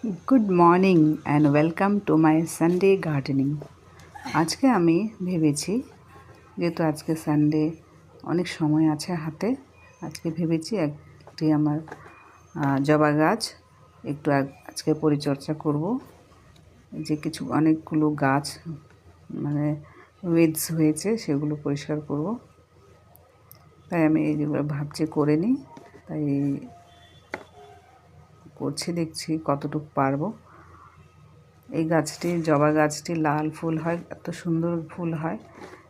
Good morning and welcome to my Sunday gardening. আজকে আমি ভেবেছি যেহেতু আজকে সানডে অনেক সময় আছে হাতে, আজকে ভেবেছি একটি আমার জবা গাছ একটু আজকে পরিচর্যা করব। যে কিছু অনেকগুলো গাছ মানে উইডস হয়েছে সেগুলো পরিষ্কার করব, তাই আমি এইগুলো ভাবছি করে নিই। তাই করছি, দেখছি কতটুকু পারবো। এই গাছটি জবা গাছটি লাল ফুল হয়, এত সুন্দর ফুল হয়,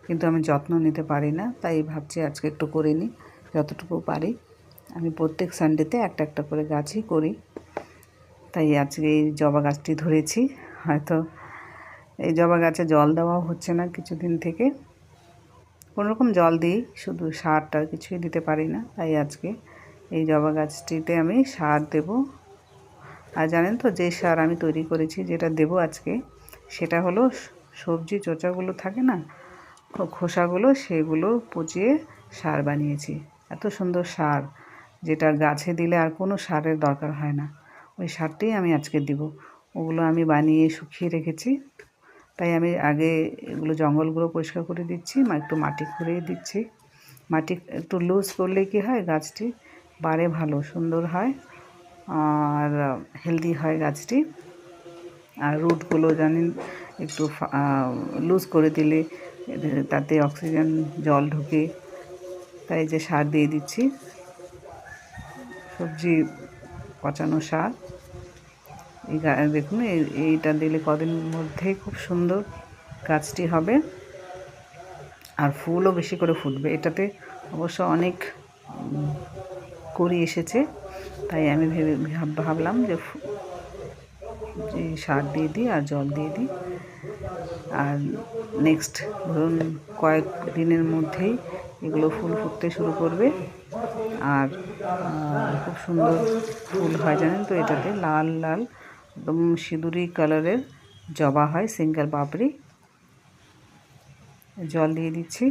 কিন্তু আমি যত্ন নিতে পারি না। তাই ভাবছি আজকে একটু করে নিই যতটুকু পারি। আমি প্রত্যেক সানডেতে একটা একটা করে গাছই করি, তাই আজকে এই জবা গাছটি ধরেছি। হয়তো এই জবা গাছে জল দেওয়াও হচ্ছে না কিছুদিন থেকে, কোনোরকম জল দিই, শুধু সারটা কিছুই দিতে পারি না। তাই আজকে এই জবা গাছটিতে আমি সার দেবো। আর জানেন তো, যে সার আমি তৈরি করেছি, যেটা দেব আজকে, সেটা হলো সবজি চোচাগুলো থাকে না, খোসাগুলো, সেগুলো পচিয়ে সার বানিয়েছি। এত সুন্দর সার, যেটা গাছে দিলে আর কোনো সারের দরকার হয় না। ওই সারটাই আমি আজকে দিব। ওগুলো আমি বানিয়ে শুকিয়ে রেখেছি। তাই আমি আগে এগুলো জঙ্গলগুলো পরিষ্কার করে দিচ্ছি, একটু মাটি খুঁড়িয়ে দিচ্ছি। মাটি একটু লুজ করলে কি হয়, গাছটি বাড়ে ভালো, সুন্দর হয় আর হেলদি হয় গাছটি। আর রুটগুলো জানেন একটু লুজ করে দিলে তাতে অক্সিজেন জল ঢোকে। তাই যে সার দিয়ে দিচ্ছি, সবজি পচানো সার। এই দেখুন, এইটা দিলে কদিনের মধ্যেই খুব সুন্দর গাছটি হবে, আর ফুলও বেশি করে ফুটবে। এটাতে অবশ্য অনেক কড়ি এসেছে, তাই আমি ভাবলাম যে সার দিয়ে দিই আর জল দিয়ে দিই। আর নেক্সট ধরুন কয়েক দিনের মধ্যেই এগুলো ফুল ফুটতে শুরু করবে, আর খুব সুন্দর ফুল হয়। জানেন তো, এটাতে লাল লাল একদম সিঁদুরি কালারের জবা হয়, সিঙ্গেল পাপড়ি। জল দিয়ে দিচ্ছি।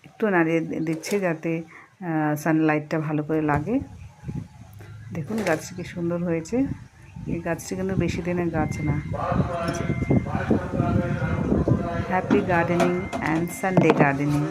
একটু নাড়িয়ে দিচ্ছি যাতে সানলাইটটা ভালো করে লাগে। দেখুন গাছটি কি সুন্দর হয়েছে। এই গাছটি কিন্তু বেশি দিনের গাছ না। Happy gardening and Sunday gardening.